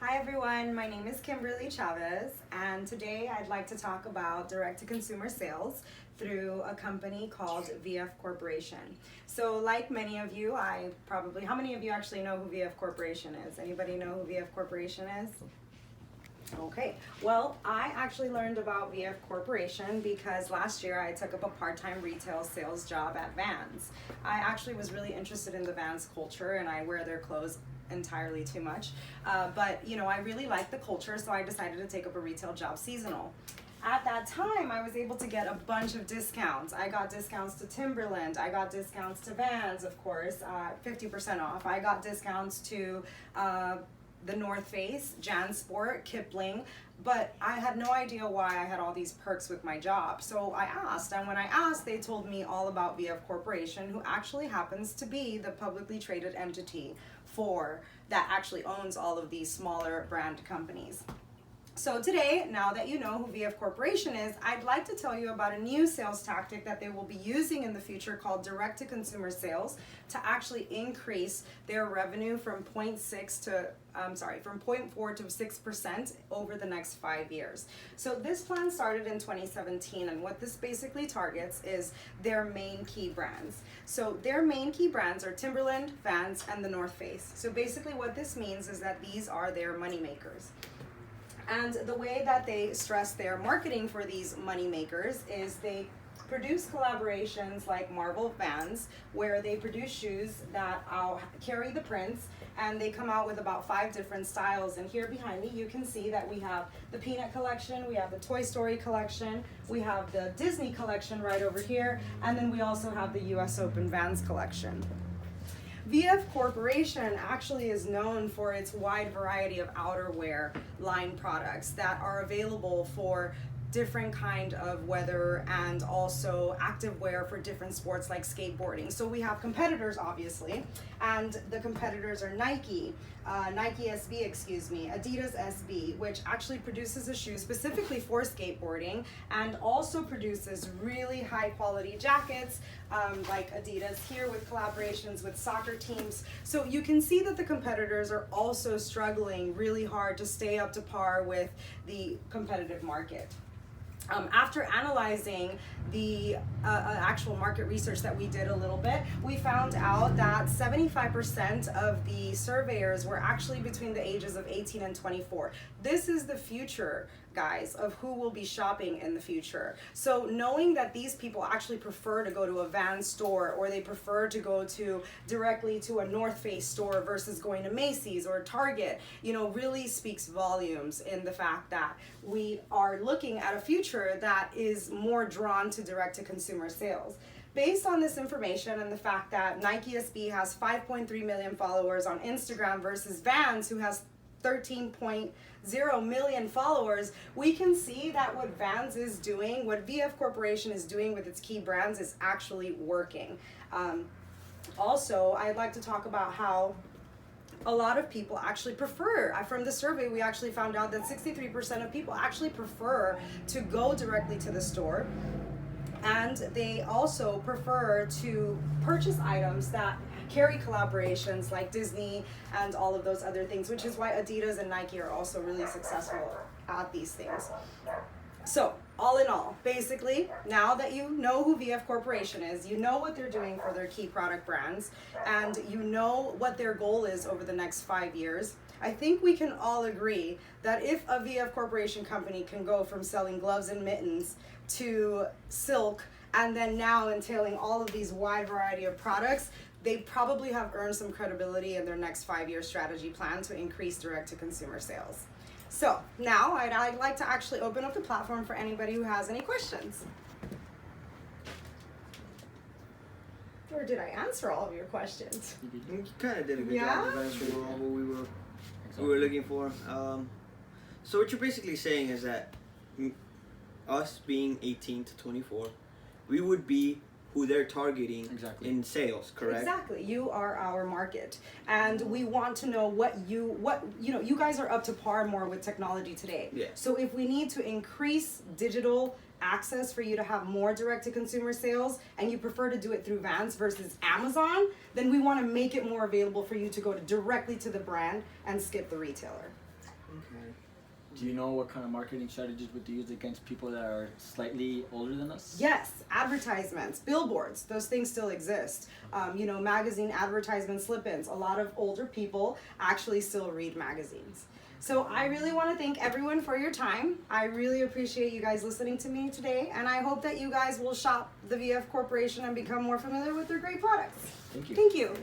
Hi everyone, my name is Kimberly Chavez, and today I'd like to talk about direct-to-consumer sales through a company called VF Corporation. So like many of you, how many of you actually know who VF Corporation is? Anybody know who VF Corporation is? Okay, well, I actually learned about VF Corporation because last year I took up a part-time retail sales job at Vans. I actually was really interested in the Vans culture, and I wear their clothes entirely too much. But I really liked the culture, so I decided to take up a retail job seasonal. At that time, I was able to get a bunch of discounts. I got discounts to Timberland, I got discounts to Vans, of course, 50% off. I got discounts to the North Face, JanSport, Kipling, but I had no idea why I had all these perks with my job. So I asked, and when I asked, they told me all about VF Corporation, who actually happens to be the publicly traded entity that actually owns all of these smaller brand companies. So today, now that you know who VF Corporation is, I'd like to tell you about a new sales tactic that they will be using in the future called direct-to-consumer sales to actually increase their revenue from 0.4 to 6% over the next 5 years. So this plan started in 2017, and what this basically targets is their main key brands. So their main key brands are Timberland, Vans, and the North Face. So basically what this means is that these are their money makers. And the way that they stress their marketing for these money makers is they produce collaborations like Marvel Vans, where they produce shoes that carry the prints, and they come out with about 5 different styles. And here behind me, you can see that we have the Peanut collection, we have the Toy Story collection, we have the Disney collection right over here, and then we also have the US Open Vans collection. VF Corporation actually is known for its wide variety of outerwear line products that are available for different kind of weather and also active wear for different sports like skateboarding. So we have competitors, obviously, and the competitors are Nike SB, Adidas SB, which actually produces a shoe specifically for skateboarding and also produces really high quality jackets like Adidas here with collaborations with soccer teams. So you can see that the competitors are also struggling really hard to stay up to par with the competitive market. After analyzing the actual market research that we did a little bit, we found out that 75% of the surveyors were actually between the ages of 18 and 24. This is the future, guys, of who will be shopping in the future. So knowing that these people actually prefer to go to a Vans store, or they prefer to go directly to a North Face store versus going to Macy's or Target, really speaks volumes in the fact that we are looking at a future that is more drawn to direct-to-consumer sales. Based on this information and the fact that Nike SB has 5.3 million followers on Instagram versus Vans, who has 13.0 million followers, we can see that what Vans is doing, what VF Corporation is doing with its key brands is actually working. Also, I'd like to talk about how a lot of people actually prefer, from the survey we actually found out that 63% of people actually prefer to go directly to the store, and they also prefer to purchase items that carry collaborations like Disney and all of those other things, which is why Adidas and Nike are also really successful at these things. So all in all, basically, now that you know who VF Corporation is, you know what they're doing for their key product brands, and you know what their goal is over the next 5 years, I think we can all agree that if a VF Corporation company can go from selling gloves and mittens to silk, and then now entailing all of these wide variety of products, they probably have earned some credibility in their next 5-year strategy plan to increase direct-to-consumer sales. So now I'd like to actually open up the platform for anybody who has any questions. Or did I answer all of your questions? You kind of did a good job of answering all what we were looking for. So what you're basically saying is that us being 18 to 24, we would be who they're targeting in sales, correct? Exactly. You are our market, and we want to know what you guys are up to par more with technology today. Yeah. So if we need to increase digital access for you to have more direct-to-consumer sales, and you prefer to do it through Vans versus Amazon, then we want to make it more available for you to go directly to the brand and skip the retailer. Okay. Do you know what kind of marketing strategies would you use against people that are slightly older than us? Yes, advertisements, billboards, those things still exist. Magazine advertisements, slip-ins. A lot of older people actually still read magazines. So I really want to thank everyone for your time. I really appreciate you guys listening to me today, and I hope that you guys will shop the VF Corporation and become more familiar with their great products. Thank you. Thank you.